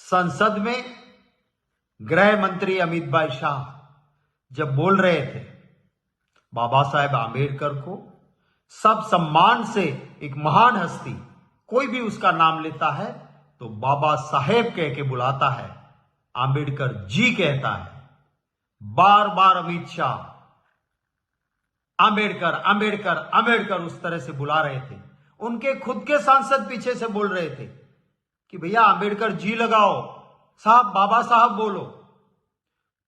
संसद में गृह मंत्री अमित भाई शाह जब बोल रहे थे बाबा साहेब आंबेडकर को सब सम्मान से एक महान हस्ती, कोई भी उसका नाम लेता है तो बाबा साहेब कह के बुलाता है, आंबेडकर जी कहता है। बार बार अमित शाह आंबेडकर आंबेडकर आंबेडकर उस तरह से बुला रहे थे। उनके खुद के सांसद पीछे से बोल रहे थे कि भैया आंबेडकर जी लगाओ, साहब बाबा साहब बोलो।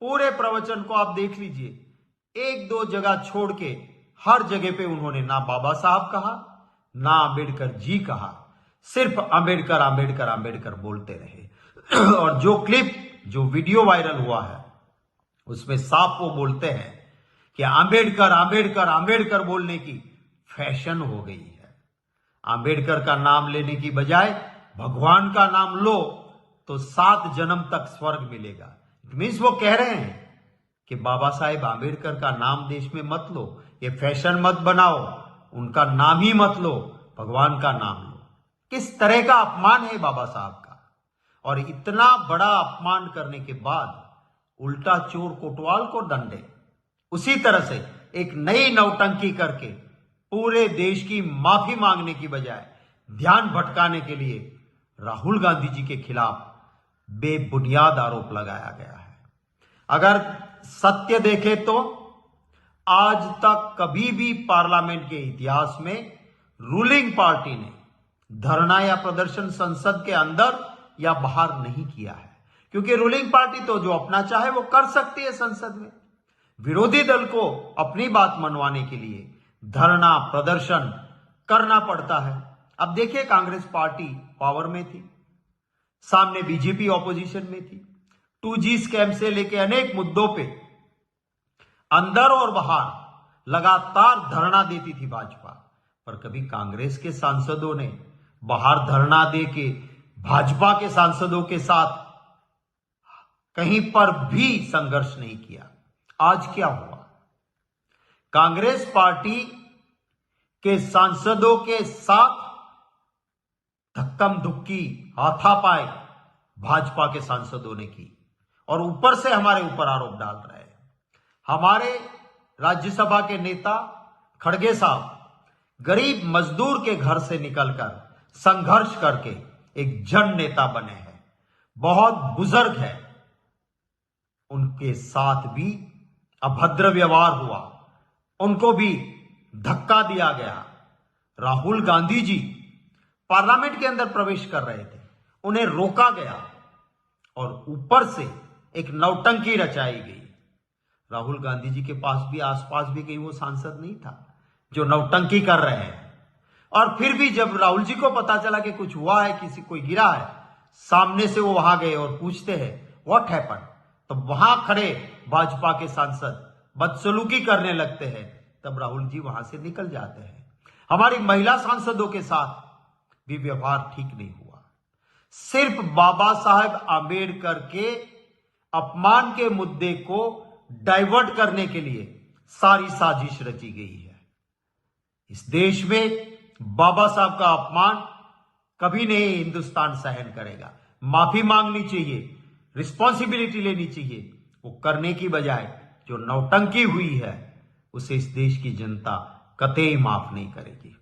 पूरे प्रवचन को आप देख लीजिए, एक दो जगह छोड़ के हर जगह पे उन्होंने ना बाबा साहब कहा ना आंबेडकर जी कहा, सिर्फ आंबेडकर आंबेडकर आंबेडकर बोलते रहे। और जो क्लिप, जो वीडियो वायरल हुआ है उसमें साफ वो बोलते हैं कि आंबेडकर आंबेडकर आंबेडकर बोलने की फैशन हो गई है। आंबेडकर का नाम लेने की बजाय भगवान का नाम लो तो 7 जन्म तक स्वर्ग मिलेगा। इट मीन्स वो कह रहे हैं कि बाबा साहेब आंबेडकर का नाम देश में मत लो, ये फैशन मत बनाओ, उनका नाम ही मत लो, भगवान का नाम लो। किस तरह का अपमान है बाबा साहब का। और इतना बड़ा अपमान करने के बाद उल्टा चोर कोतवाल को दंडे, उसी तरह से एक नई नौटंकी करके पूरे देश की माफी मांगने की बजाय ध्यान भटकाने के लिए राहुल गांधी जी के खिलाफ बेबुनियाद आरोप लगाया गया है। अगर सत्य देखे तो आज तक कभी भी पार्लियामेंट के इतिहास में रूलिंग पार्टी ने धरना या प्रदर्शन संसद के अंदर या बाहर नहीं किया है, क्योंकि रूलिंग पार्टी तो जो अपना चाहे वो कर सकती है संसद में। विरोधी दल को अपनी बात मनवाने के लिए धरना प्रदर्शन करना पड़ता है। अब देखिए, कांग्रेस पार्टी पावर में थी, सामने बीजेपी ऑपोजिशन में थी, 2G स्कैम से लेकर अनेक मुद्दों पे अंदर और बाहर लगातार धरना देती थी भाजपा, पर कभी कांग्रेस के सांसदों ने बाहर धरना दे के भाजपा के सांसदों के साथ कहीं पर भी संघर्ष नहीं किया। आज क्या हुआ? कांग्रेस पार्टी के सांसदों के साथ धक्कम धुक्की हाथापाई भाजपा के सांसदों ने की, और ऊपर से हमारे ऊपर आरोप डाल रहे हैं। हमारे राज्यसभा के नेता खड़गे साहब गरीब मजदूर के घर से निकलकर संघर्ष करके एक जन नेता बने हैं, बहुत बुजुर्ग है, उनके साथ भी अभद्र व्यवहार हुआ, उनको भी धक्का दिया गया। राहुल गांधी जी पार्लियामेंट के अंदर प्रवेश कर रहे थे, उन्हें रोका गया और ऊपर से एक नौटंकी रचाई गई। राहुल गांधी जी के पास भी आसपास भी कहीं वो सांसद नहीं था जो नौटंकी कर रहे हैं। और फिर भी जब राहुल जी को पता चला कि कुछ हुआ है, किसी कोई गिरा है, सामने से वो वहां गए और पूछते हैं व्हाट हैपन, तो वहां खड़े भाजपा के सांसद बदसलूकी करने लगते हैं, तब राहुल जी वहां से निकल जाते हैं। हमारी महिला सांसदों के साथ भी व्यवहार ठीक नहीं हुआ। सिर्फ बाबा साहेब आंबेडकर के अपमान के मुद्दे को डाइवर्ट करने के लिए सारी साजिश रची गई है। इस देश में बाबा साहब का अपमान कभी नहीं हिंदुस्तान सहन करेगा। माफी मांगनी चाहिए, रिस्पॉन्सिबिलिटी लेनी चाहिए, वो करने की बजाय जो नौटंकी हुई है उसे इस देश की जनता कतई माफ नहीं करेगी।